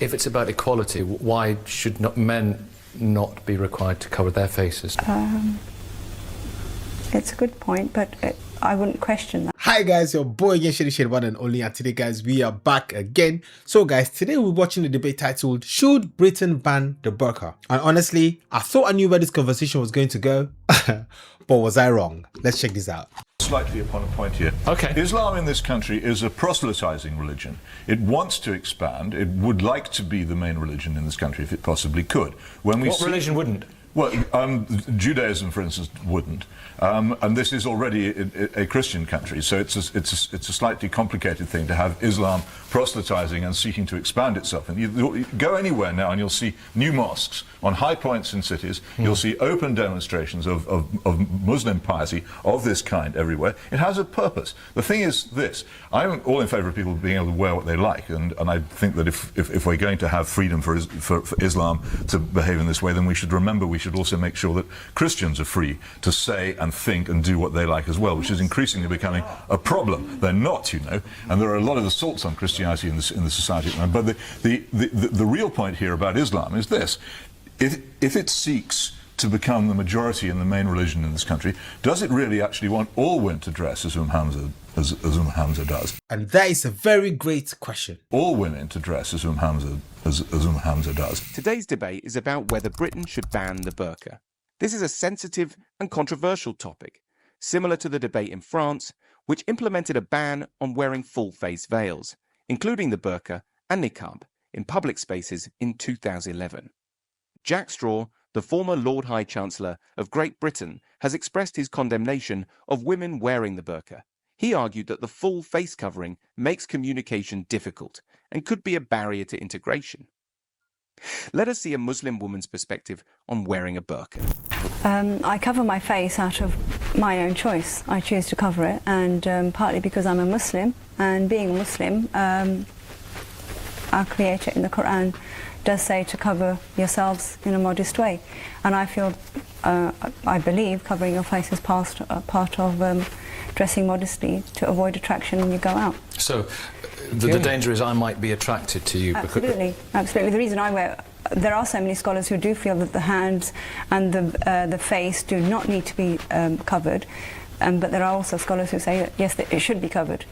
If it's about equality, why should men not be required to cover their faces? It's a good point, but I wouldn't question that. Hi guys, your boy again, ShadyShae, one and only, and today guys, we are back again. So guys, today we're watching the debate titled, Should Britain Ban the Burka? And honestly, I thought I knew where this conversation was going to go, but was I wrong? Let's check this out. Slightly upon a point here. Okay. Islam in this country is a proselytizing religion. It wants to expand. It would like to be the main religion in this country if it possibly could. When we What religion wouldn't? Well, Judaism, for instance, wouldn't. And this is already a Christian country, so it's a slightly complicated thing to have Islam proselytizing and seeking to expand itself. And you go anywhere now and you'll see new mosques on high points in cities. You'll see open demonstrations of Muslim piety of this kind everywhere. It has a purpose. The thing is this: I'm all in favour of people being able to wear what they like, and I think that if we're going to have freedom for Islam to behave in this way, then we should remember we should also make sure that Christians are free to say and think and do what they like as well, which is increasingly becoming a problem. They're not, you know, and there are a lot of assaults on Christianity in the society. But the real point here about Islam is this: if it seeks to become the majority in the main religion in this country, does it really actually want all women to dress as Hamza does? And that is a very great question. All women to dress as Hamza does. Today's debate is about whether Britain should ban the burqa. This is a sensitive and controversial topic, similar to the debate in France, which implemented a ban on wearing full-face veils, including the burqa and niqab, in public spaces in 2011. Jack Straw, the former Lord High Chancellor of Great Britain, has expressed his condemnation of women wearing the burqa. He argued that the full face covering makes communication difficult and could be a barrier to integration. Let us see a Muslim woman's perspective on wearing a burqa. I cover my face out of my own choice. I choose to cover it, and partly because I'm a Muslim, and being a Muslim, our Creator in the Quran does say to cover yourselves in a modest way, and I feel, I believe, covering your face is part of dressing modestly to avoid attraction when you go out. So the danger is I might be attracted to you. Absolutely, absolutely. The reason I wear, there are so many scholars who do feel that the hands and the face do not need to be covered, but there are also scholars who say that, yes, that it should be covered.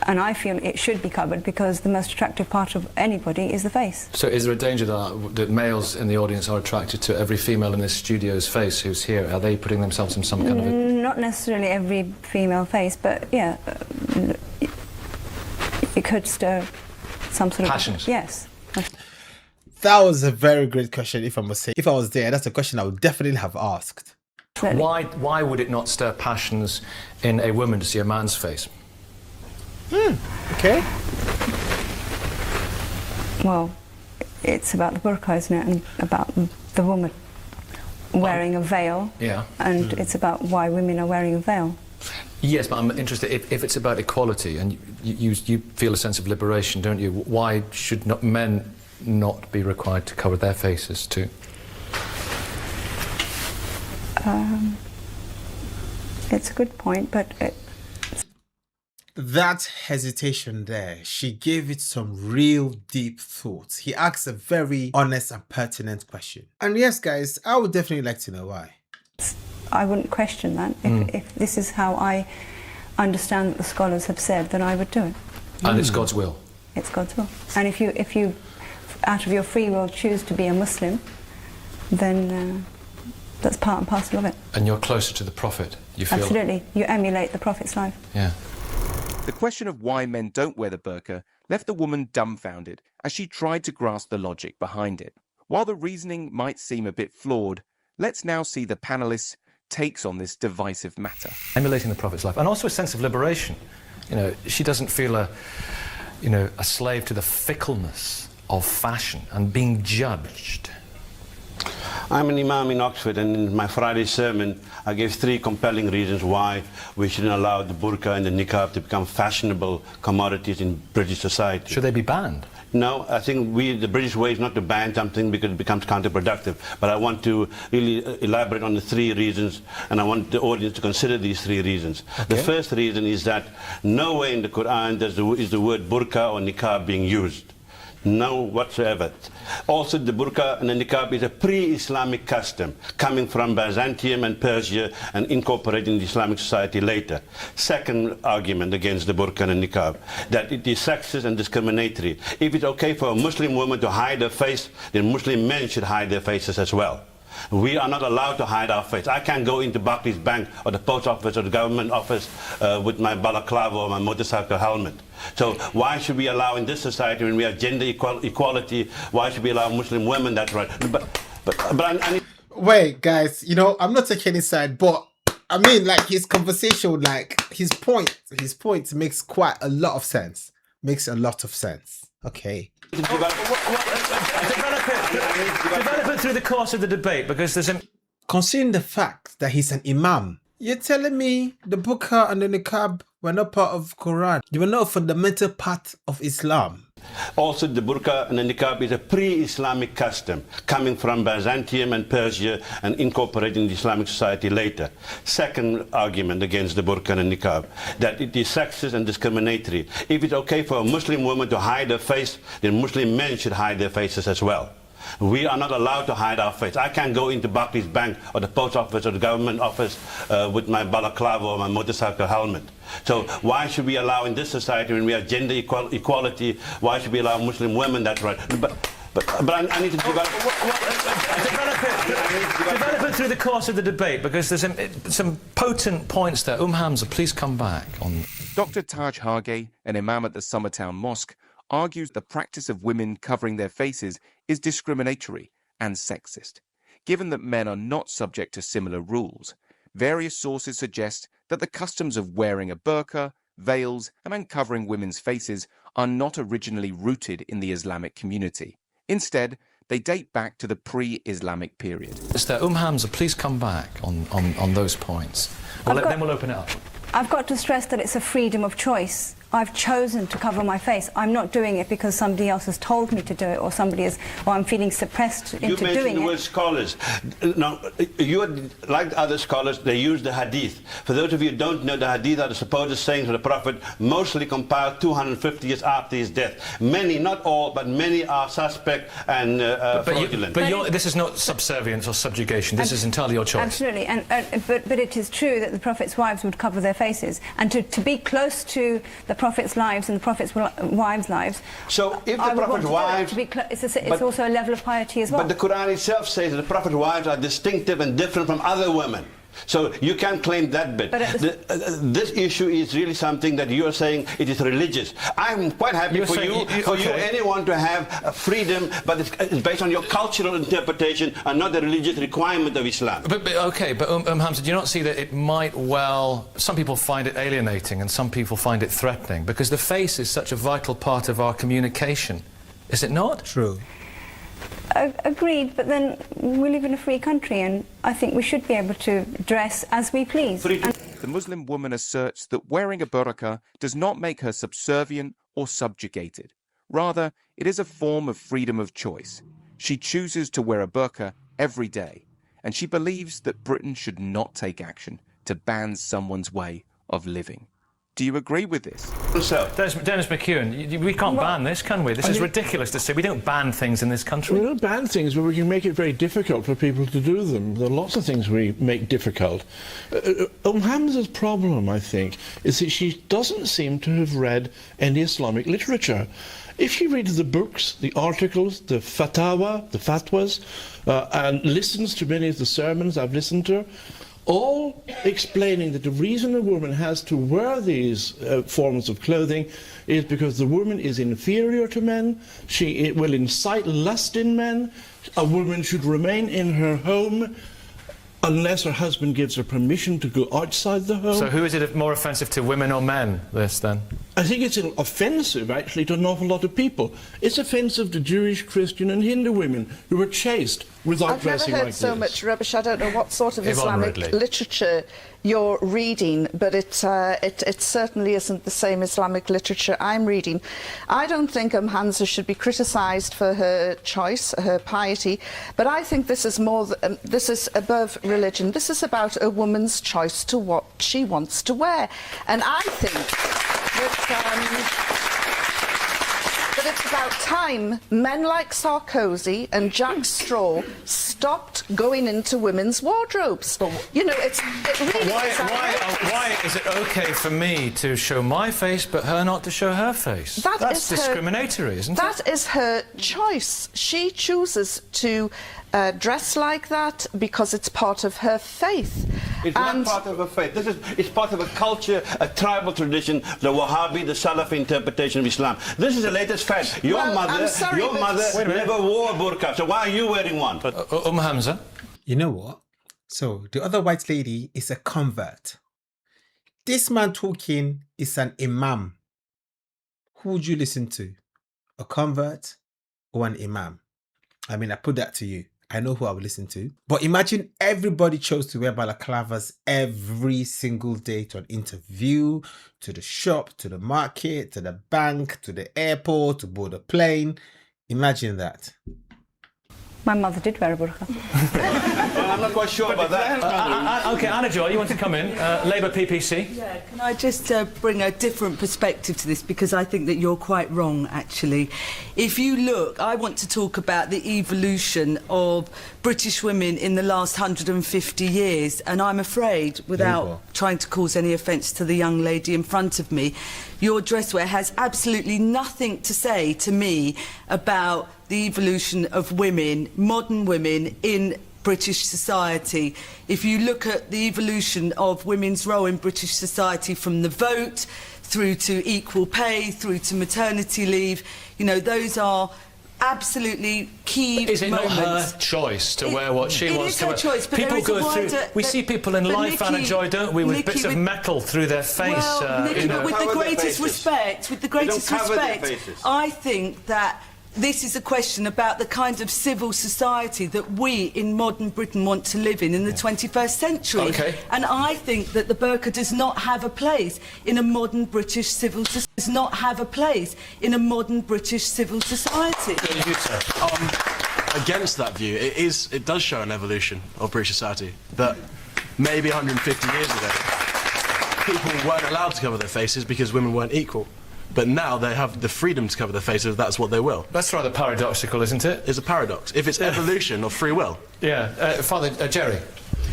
And I feel it should be covered because the most attractive part of anybody is the face. So is there a danger that males in the audience are attracted to every female in this studio's face who's here? Are they putting themselves in some kind of a... Not necessarily every female face, but yeah, it could stir some sort of... Passions? Yes. That was a very great question, if I must say. If I was there, that's a question I would definitely have asked. Why would it not stir passions in a woman to see a man's face? Okay. Well, it's about the burqa, isn't it, and about the woman wearing a veil. Yeah. And it's about why women are wearing a veil. Yes, but I'm interested, if it's about equality, and you feel a sense of liberation, don't you? Why should men not be required to cover their faces too? It's a good point, but... That hesitation there, she gave it some real deep thought. He asked a very honest and pertinent question. And yes, guys, I would definitely like to know why. I wouldn't question that. If this is how I understand what the scholars have said, then I would do it. And it's God's will? It's God's will. And if you, out of your free will, choose to be a Muslim, then that's part and parcel of it. And you're closer to the Prophet, you feel? Absolutely. You emulate the Prophet's life. Yeah. The question of why men don't wear the burqa left the woman dumbfounded as she tried to grasp the logic behind it. While the reasoning might seem a bit flawed, let's now see the panelists' takes on this divisive matter. Emulating the Prophet's life, and also a sense of liberation. You know, she doesn't feel a slave to the fickleness of fashion and being judged. I'm an imam in Oxford, and in my Friday sermon I gave 3 compelling reasons why we shouldn't allow the burqa and the niqab to become fashionable commodities in British society. Should they be banned? No, I think the British way is not to ban something because it becomes counterproductive. But I want to really elaborate on the 3 reasons, and I want the audience to consider these 3 reasons. Okay. The first reason is that nowhere in the Quran is the word burqa or niqab being used. No whatsoever. Also, the burqa and the niqab is a pre-Islamic custom coming from Byzantium and Persia and incorporated in the Islamic society later. Second argument against the burqa and the niqab, that it is sexist and discriminatory. If it's okay for a Muslim woman to hide her face, then Muslim men should hide their faces as well. We are not allowed to hide our face. I can't go into Barclays Bank or the post office or the government office with my balaclava or my motorcycle helmet. So why should we allow in this society, when we have gender equality, why should we allow Muslim women that right? But I need... Wait, guys, you know, I'm not taking his side, but I mean, like, his conversation, like, his point makes quite a lot of sense. Makes a lot of sense. Okay. Develop it through the course of the debate, because there's a... Considering the fact that he's an imam, you're telling me the burqa and the niqab were not part of Quran? They were not a fundamental part of Islam? Also, the burqa and the niqab is a pre-Islamic custom coming from Byzantium and Persia and incorporated in the Islamic society later. Second argument against the burqa and the niqab, that it is sexist and discriminatory. If it's okay for a Muslim woman to hide her face, then Muslim men should hide their faces as well. We are not allowed to hide our face. I can't go into Barclays Bank or the post office or the government office with my balaclava or my motorcycle helmet. So why should we allow in this society, when we have gender equality, why should we allow Muslim women that right? But I need to develop it through the course of the debate, because there's some potent points there. Hamza, please come back on. Dr. Taj Hargey, an imam at the Summertown Mosque, argues the practice of women covering their faces is discriminatory and sexist. Given that men are not subject to similar rules, various sources suggest that the customs of wearing a burqa, veils, and uncovering women's faces are not originally rooted in the Islamic community. Instead, they date back to the pre-Islamic period. Hamza, please come back on those points. Then we'll open it up. I've got to stress that it's a freedom of choice. I've chosen to cover my face. I'm not doing it because somebody else has told me to do it, or I'm feeling suppressed into doing it. You mentioned the word scholars. Now, you are like other scholars, they use the hadith. For those of you who don't know, the hadith are the supposed sayings of the Prophet, mostly compiled 250 years after his death. Many, not all, but many are suspect and fraudulent. But this is not subservience or subjugation. This is entirely your choice. Absolutely, but it is true that the Prophet's wives would cover their faces, and to be close to the Prophet's lives and the Prophet's wives' lives. So if the Prophet's wives... It's also a level of piety as well. But the Quran itself says that the Prophet's wives are distinctive and different from other women. So you can't claim that bit. This issue is really something that you are saying it is religious. I'm quite happy for you, anyone to have freedom, but it's based on your cultural interpretation and not the religious requirement of Islam. But Hamza, do you not see that it might well... Some people find it alienating and some people find it threatening, because the face is such a vital part of our communication. Is it not? True. Agreed, but then we live in a free country, and I think we should be able to dress as we please. The Muslim woman asserts that wearing a burqa does not make her subservient or subjugated. Rather, it is a form of freedom of choice. She chooses to wear a burqa every day, and she believes that Britain should not take action to ban someone's way of living. Do you agree with this? Dennis McEwen, we can't ban this, can we? This is ridiculous to say. We don't ban things in this country. We don't ban things, but we can make it very difficult for people to do them. There are lots of things we make difficult. Hamza's problem, I think, is that she doesn't seem to have read any Islamic literature. If she reads the books, the articles, the fatwas, and listens to many of the sermons I've listened to, all explaining that the reason a woman has to wear these forms of clothing is because the woman is inferior to men, it will incite lust in men, a woman should remain in her home unless her husband gives her permission to go outside the home. So who is it more offensive to, women or men, this then? I think it's offensive, actually, to an awful lot of people. It's offensive to Jewish, Christian and Hindu women who are chaste without dressing like this. I've never heard so much rubbish. I don't know what sort of Islamic literature you're reading, but it certainly isn't the same Islamic literature I'm reading. I don't think Hamza should be criticised for her choice, her piety, but I think this is more. This is above religion. This is about a woman's choice to what she wants to wear, and I think that But it's about time men like Sarkozy and Jack Straw stopped going into women's wardrobes. You know, it really is. Why is it okay for me to show my face but her not to show her face? That's discriminatory, isn't it? That is her choice. She chooses to dress like that because it's part of her faith. It's not part of her faith. It's part of a culture, a tribal tradition, the Wahhabi, the Salafi interpretation of Islam. This is the latest fad. Your mother never wore a burqa, so why are you wearing one? Hamza? You know what? So the other white lady is a convert. This man talking is an imam. Who would you listen to? A convert or an imam? I mean, I put that to you. I know who I would listen to. But imagine everybody chose to wear balaclavas every single day to an interview, to the shop, to the market, to the bank, to the airport, to board a plane. Imagine that. My mother did wear a burqa. Well, I'm not quite sure about that. OK, Anna Joy, you want to come in? Labour PPC. Yeah, can I just bring a different perspective to this, because I think that you're quite wrong, actually. If you look, I want to talk about the evolution of British women in the last 150 years, and I'm afraid, without trying to cause any offence to the young lady in front of me, your dresswear has absolutely nothing to say to me about the evolution of women, modern women, in British society. If you look at the evolution of women's role in British society, from the vote through to equal pay, through to maternity leave, you know, those are absolutely key moments. Is it not her choice to wear what she wants to wear? It is her choice, but people go through. We see people in life, Anna Joy, don't we, with bits of metal through their face. Well, Nikki, but with the greatest respect, I think that this is a question about the kind of civil society that we in modern Britain want to live in the 21st century. Okay. And I think that the burqa does not have a place in a modern British civil society. Does not have a place in a modern British civil society. Against that view, it does show an evolution of British society. That maybe 150 years ago, people weren't allowed to cover their faces because women weren't equal. But now they have the freedom to cover their faces if that's what they will. That's rather paradoxical, isn't it? It's a paradox. If it's evolution of free will. Yeah. Father Jerry,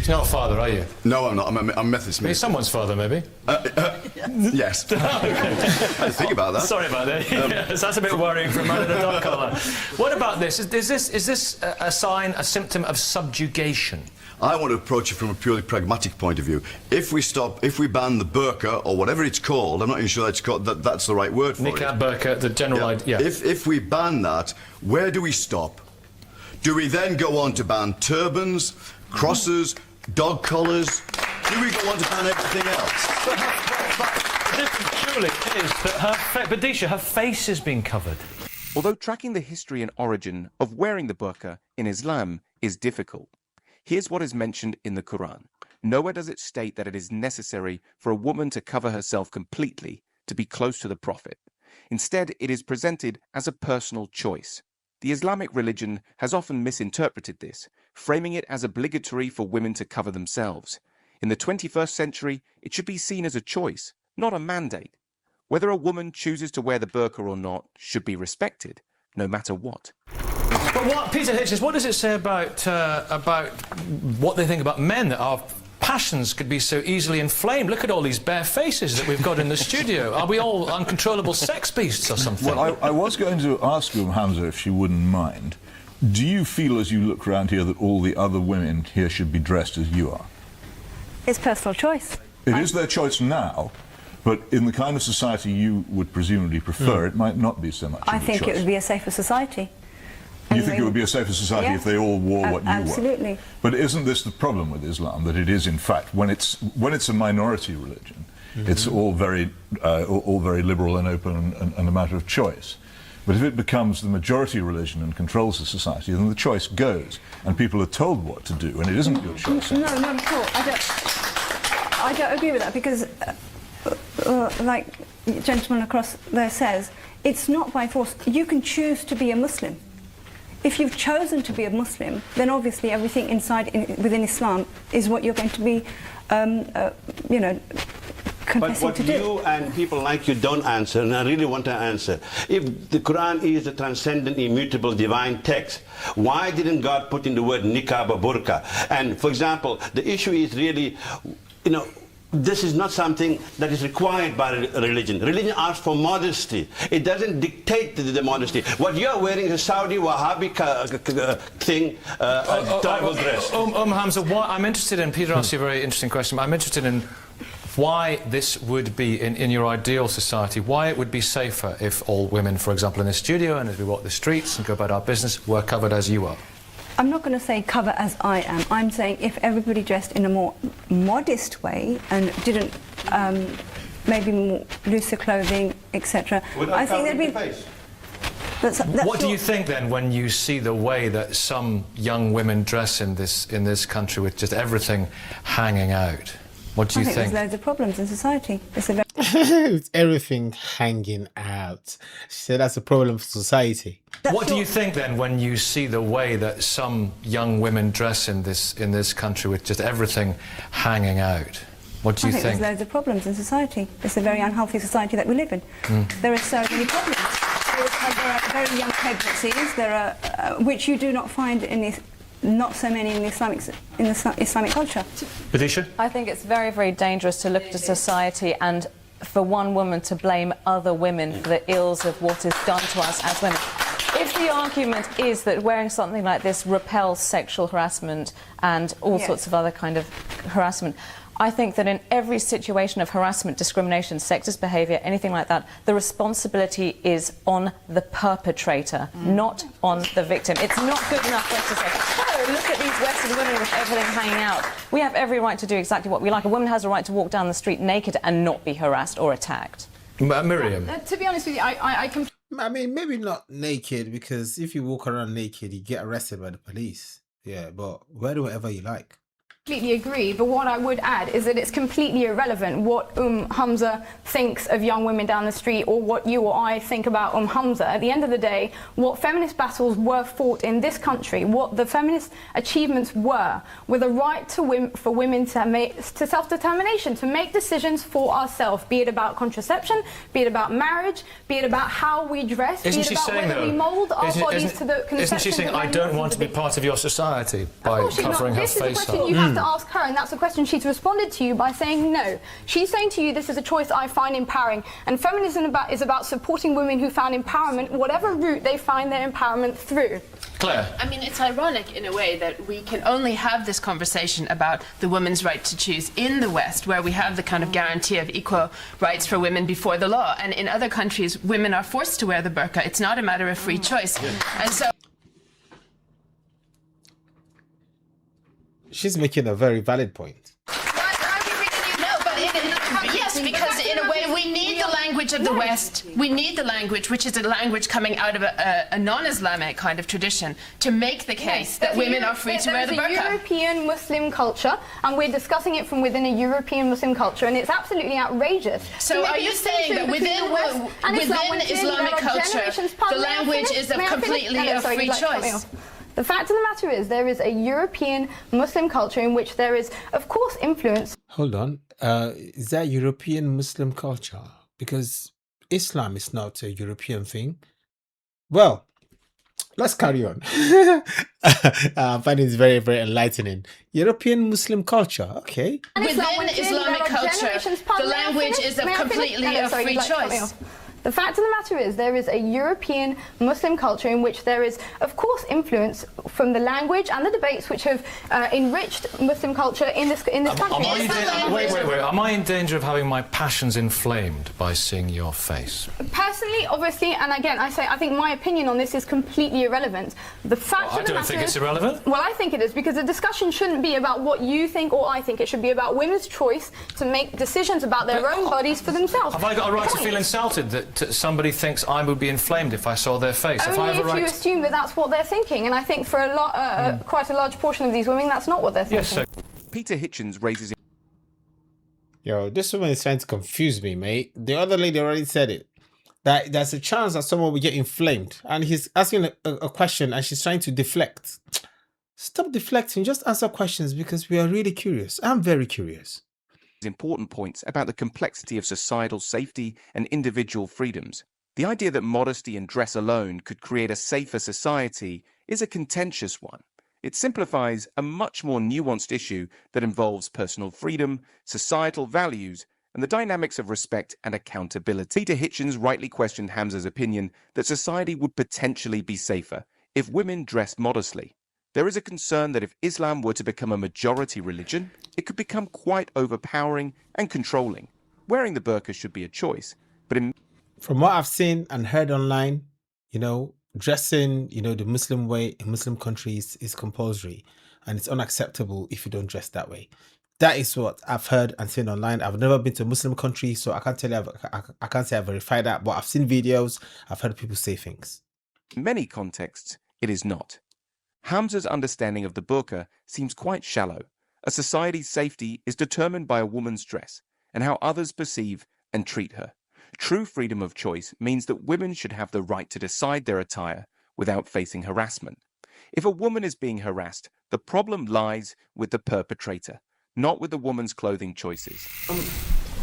you're not a father, are you? No, I'm not. I'm Methodist. You're someone's father, maybe? Yes. I didn't think about that. Sorry about that. Yes, that's a bit worrying for a man in a dog collar. What about this? Is this a sign, a symptom of subjugation? I want to approach it from a purely pragmatic point of view. If we ban the burqa, or whatever it's called, I'm not even sure that's the right word for it. Niqab, burqa, the general idea. Yeah. If we ban that, where do we stop? Do we then go on to ban turbans, crosses, dog collars? Do we go on to ban everything else? The difference surely is that Badisha, her face is being covered. Although tracking the history and origin of wearing the burqa in Islam is difficult, here's what is mentioned in the Quran. Nowhere does it state that it is necessary for a woman to cover herself completely to be close to the Prophet. Instead, it is presented as a personal choice. The Islamic religion has often misinterpreted this, framing it as obligatory for women to cover themselves. In the 21st century, it should be seen as a choice, not a mandate. Whether a woman chooses to wear the burqa or not should be respected, no matter what. But Peter Hitchens, what does it say about what they think about men, that our passions could be so easily inflamed? Look at all these bare faces that we've got in the studio. Are we all uncontrollable sex beasts or something? Well, I was going to ask Hamza if she wouldn't mind. Do you feel, as you look around here, that all the other women here should be dressed as you are? It's personal choice. It is their choice now, but in the kind of society you would presumably prefer, it might not be so much I of a think choice. it would be a safer society. You think it would be a safer society if they all wore what you wore? Absolutely. But isn't this the problem with Islam, that it is, in fact, when it's a minority religion, it's all very liberal and open and a matter of choice. But if it becomes the majority religion and controls the society, then the choice goes, and people are told what to do, and it isn't your choice. No, Paul, I don't agree with that, because, like the gentleman across there says, it's not by force. You can choose to be a Muslim. If you've chosen to be a Muslim, then obviously everything within Islam is what you're going to be, confessing what to do. you and people like you don't answer, and I really want to answer, if the Quran is the transcendent, immutable, divine text, why didn't God put in the word niqab or burqa? And for example, the issue is really, you know, this is not something that is required by religion. Religion asks for modesty. It doesn't dictate the modesty. What you're wearing is a Saudi Wahhabi thing, tribal dress. Hamza, I'm interested in, Peter asked you a very interesting question, I'm interested in why this would be, in your ideal society, why it would be safer if all women, for example, in the studio and as we walk the streets and go about our business, were covered as you are. I'm not going to say cover as I am. I'm saying if everybody dressed in a more modest way and didn't maybe more looser clothing, etc. I think there'd be. What do you think then when you see the way that some young women dress in this country with just everything hanging out? What do you think? There's loads of problems in society. It's a very With everything hanging out. She said that's a problem for society. What do you think then when you see the way that some young women dress in this country with just everything hanging out? What do you think? There's loads of problems in society. It's a very unhealthy society that we live in. There are so many problems. There are very young pregnancies. There are which you do not find in this. Not so many in the Islamic culture. Patricia? I think it's very, very dangerous to look at a society and for one woman to blame other women for the ills of what is done to us as women. If the argument is that wearing something like this repels sexual harassment and all sorts of other kind of harassment, I think that in every situation of harassment, discrimination, sexist behaviour, anything like that, the responsibility is on the perpetrator, not on the victim. It's not good enough for us to say, oh, look at these Western women with everything hanging out. We have every right to do exactly what we like. A woman has a right to walk down the street naked and not be harassed or attacked. Miriam? To be honest with you, I mean, maybe not naked, because if you walk around naked, you get arrested by the police. Yeah, but wear whatever you like. completely agree, but what I would add is that it's completely irrelevant what Hamza thinks of young women down the street or what you or I think about Hamza. At the end of the day, what feminist battles were fought in this country, what the feminist achievements were the right for women to self-determination, to make decisions for ourselves, be it about contraception, be it about marriage, be it about how we dress, be it about whether we mould our bodies to the conception. Isn't she saying, I don't want to be part of your society by covering her face up? This is a question you have to ask her, and that's a question she's responded to you by saying no. She's saying to you, this is a choice I find empowering, and feminism is about supporting women who found empowerment, whatever route they find their empowerment through. Claire? I mean, it's ironic in a way that we can only have this conversation about the woman's right to choose in the West, where we have the kind of guarantee of equal rights for women before the law, and in other countries women are forced to wear the burqa. It's not a matter of free choice. And so she's making a very valid point. Yes, because in a way we need the language of the West. We need the language, which is a language coming out of a non-Islamic kind of tradition, to make the case that women are free to wear the burqa. There's a European Muslim culture, and we're discussing it from within a European Muslim culture, and it's absolutely outrageous. So are you saying that within Islamic culture, the language is completely a free choice? The fact of the matter is, there is a European Muslim culture in which there is, of course, influence. Hold on. Is that European Muslim culture? Because Islam is not a European thing. Well, let's carry on. I find it very, very enlightening. European Muslim culture, okay. Within Islamic culture, the language is completely a free choice. The fact of the matter is, there is a European Muslim culture in which there is, of course, influence from the language and the debates which have enriched Muslim culture in this country. Wait. Am I in danger of having my passions inflamed by seeing your face? Personally, obviously, and again, I think my opinion on this is completely irrelevant. The fact of the matter is, I don't think it's irrelevant. Well, I think it is, because the discussion shouldn't be about what you think or I think. It should be about women's choice to make decisions about their own bodies for themselves. Have I got a right to feel insulted that somebody thinks I would be inflamed if I saw their face? Only if you assume that that's what they're thinking, and I think for quite a large portion of these women, that's not what they're thinking. Yes, Peter Hitchens raises... Yo, this woman is trying to confuse me, mate. The other lady already said it. That there's a chance that someone will get inflamed, and he's asking a question and she's trying to deflect. Stop deflecting, just answer questions, because we are really curious. I'm very curious. important points about the complexity of societal safety and individual freedoms. The idea that modesty and dress alone could create a safer society is a contentious one. It simplifies a much more nuanced issue that involves personal freedom, societal values, and the dynamics of respect and accountability. Peter Hitchens rightly questioned Hamza's opinion that society would potentially be safer if women dressed modestly. There is a concern that if Islam were to become a majority religion, it could become quite overpowering and controlling. Wearing the burqa should be a choice, but from what I've seen and heard online, you know, dressing, you know, the Muslim way in Muslim countries is compulsory, and it's unacceptable if you don't dress that way. That is what I've heard and seen online. I've never been to a Muslim country, so I can't tell you, I can't say I verified that, but I've seen videos, I've heard people say things. in many contexts, it is not. Hamza's understanding of the burqa seems quite shallow. A society's safety is determined by a woman's dress and how others perceive and treat her. True freedom of choice means that women should have the right to decide their attire without facing harassment. If a woman is being harassed, the problem lies with the perpetrator, not with the woman's clothing choices.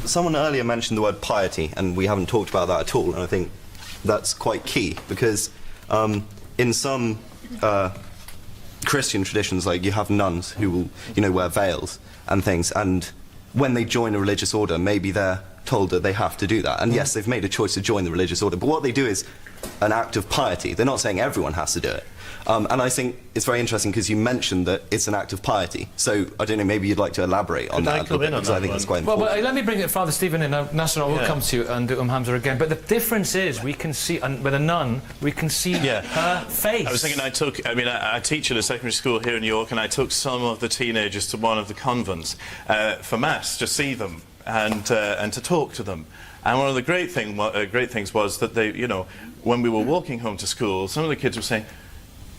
Someone earlier mentioned the word piety, and we haven't talked about that at all, and I think that's quite key, because in some Christian traditions, like, you have nuns who will, you know, wear veils and things, and when they join a religious order, maybe they're told that they have to do that. And yes, they've made a choice to join the religious order, but what they do is an act of piety. They're not saying everyone has to do it. And I think it's very interesting because you mentioned that it's an act of piety. So, I don't know, maybe you'd like to elaborate on that a little bit, because I think it's quite important. Well, let me bring it, Father Stephen in. Nasser, I will come to you and Hamza again. But the difference is we can see, with a nun, we can see her face. I was thinking I teach at a secondary school here in New York, and I took some of the teenagers to one of the convents for Mass, to see them and to talk to them. And one of the great things was that they, you know, when we were walking home to school, some of the kids were saying,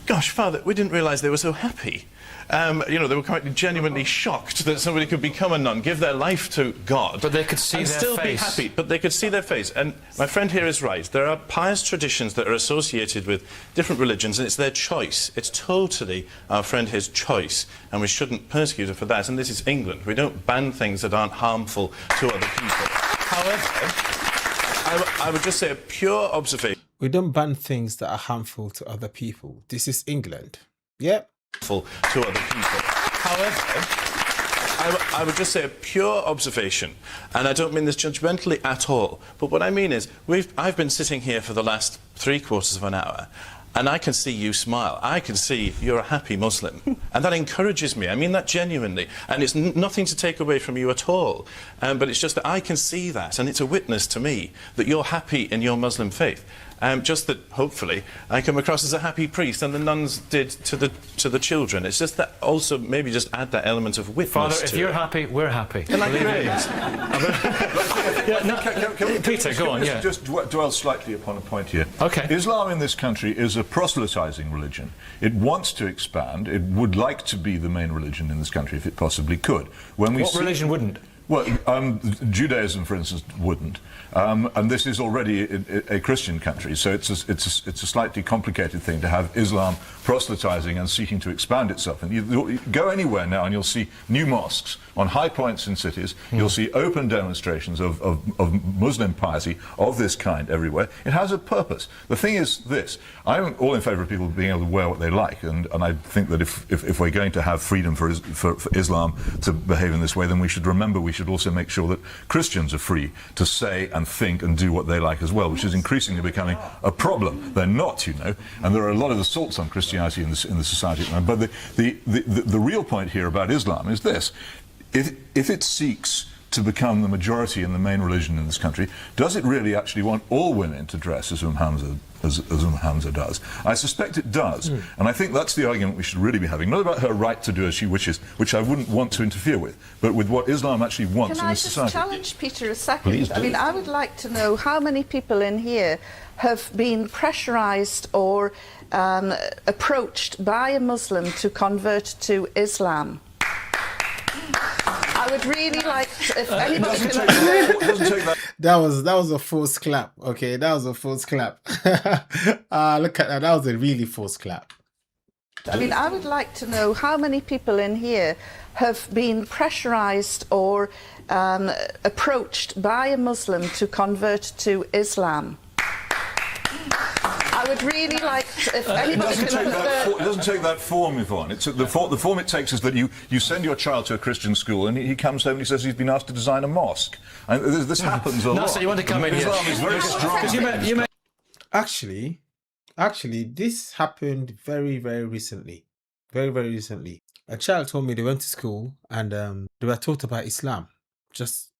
"Gosh, Father, we didn't realise they were so happy." You know, they were quite genuinely shocked that somebody could become a nun, give their life to God, but they could see and their still face. be happy. But they could see their face. And my friend here is right. There are pious traditions that are associated with different religions, and it's their choice. It's totally our friend here's choice, and we shouldn't persecute her for that. And this is England. We don't ban things that aren't harmful to other people. However, I would just say a pure observation. We don't ban things that are harmful to other people. This is England. Yep. To other people. However, I would just say a pure observation, and I don't mean this judgmentally at all, but what I mean is I've been sitting here for the last 3/4 of an hour, and I can see you smile. I can see you're a happy Muslim, and that encourages me. I mean that genuinely, and it's nothing to take away from you at all, but it's just that I can see that, and it's a witness to me that you're happy in your Muslim faith. Just that, hopefully, I come across as a happy priest, and the nuns did to the children. It's just that also maybe just add that element of witness. Father, if you're happy, we're happy. Peter, go on. Just dwell slightly upon a point here. Okay. Islam in this country is a proselytizing religion. It wants to expand. It would like to be the main religion in this country if it possibly could. What religion wouldn't? Well, Judaism, for instance, wouldn't, and this is already a Christian country, so it's a slightly complicated thing to have Islam proselytizing and seeking to expand itself. And you go anywhere now, and you'll see new mosques on high points in cities. You'll see open demonstrations of Muslim piety of this kind everywhere. It has a purpose. The thing is this: I'm all in favour of people being able to wear what they like, and I think that if we're going to have freedom for Islam to behave in this way, then we should remember we should also make sure that Christians are free to say and think and do what they like as well, which is increasingly becoming a problem. They're not, you know, and there are a lot of assaults on Christianity in the society at the moment. But the real point here about Islam is this: if it seeks to become the majority in the main religion in this country, does it really actually want all women to dress as Hamza does? I suspect it does, and I think that's the argument we should really be having, not about her right to do as she wishes, which I wouldn't want to interfere with, but with what Islam actually wants in this society. Can I just challenge Peter a second? Please do. I mean, I would like to know how many people in here have been pressurised or approached by a Muslim to convert to Islam. I would really like to, if anybody can... That was a false clap. Okay, that was a false clap. Look at that. That was a really false clap. I mean, I would like to know how many people in here have been pressurised or approached by a Muslim to convert to Islam. I would really like to, if anybody It doesn't take that form, Yvonne. The form it takes is that you send your child to a Christian school and he comes home and he says he's been asked to design a mosque. And this happens a lot. Nasa, you want to come in here? Islam is very strong. Actually, this happened very, very recently. Very, very recently. A child told me they went to school and they were taught about Islam just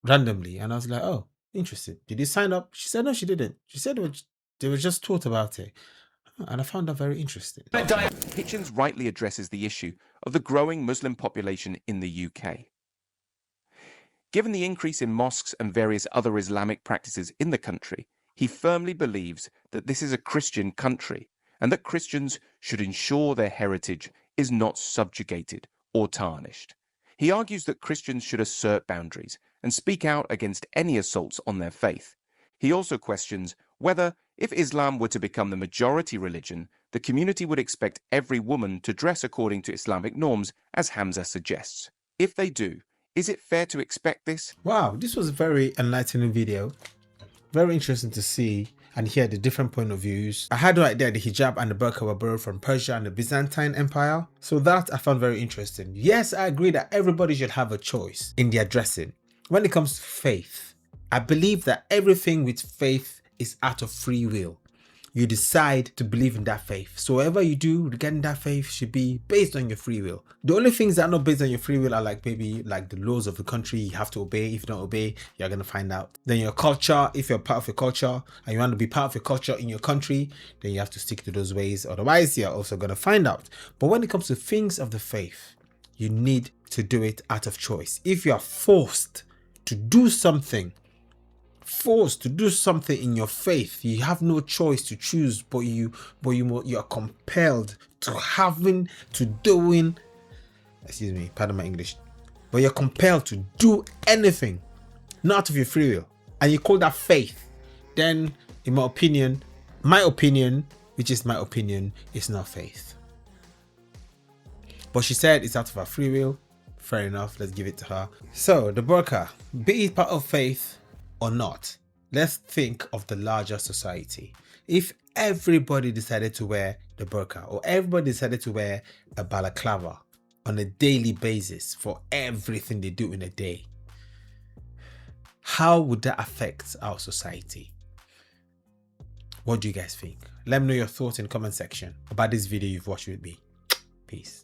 randomly. And I was like, oh, interesting. Did you sign up? She said, no, she didn't. She said they were just taught about it. And I found that very interesting. Hitchens rightly addresses the issue of the growing Muslim population in the UK. Given the increase in mosques and various other Islamic practices in the country, he firmly believes that this is a Christian country and that Christians should ensure their heritage is not subjugated or tarnished. He argues that Christians should assert boundaries and speak out against any assaults on their faith. He also questions whether, if Islam were to become the majority religion, the community would expect every woman to dress according to Islamic norms, as Hamza suggests. If they do, is it fair to expect this? Wow, this was a very enlightening video. Very interesting to see and hear the different point of views. I had no idea the hijab and the burqa were borrowed from Persia and the Byzantine Empire. So that I found very interesting. Yes, I agree that everybody should have a choice in their dressing. When it comes to faith, I believe that everything with faith is out of free will. You decide to believe in that faith. So whatever you do regarding that faith should be based on your free will. The only things that are not based on your free will are like maybe like the laws of the country you have to obey. If you don't obey, you're going to find out. Then your culture, if you're part of your culture and you want to be part of your culture in your country, then you have to stick to those ways. Otherwise, you're also going to find out. But when it comes to things of the faith, you need to do it out of choice. If you are forced to do something, in your faith, you have no choice to choose, but you are compelled to doing, excuse me, pardon my English, but you're compelled to do anything not out of your free will, and you call that faith, then in my opinion, which is my opinion, is not faith. But she said it's out of her free will. Fair enough, let's give it to her. So the burqa, be it part of faith or not, let's think of the larger society. If everybody decided to wear the burqa, or everybody decided to wear a balaclava on a daily basis for everything they do in a day, how would that affect our society? What do you guys think? Let me know your thoughts in the comment section about this video you've watched with me. Peace.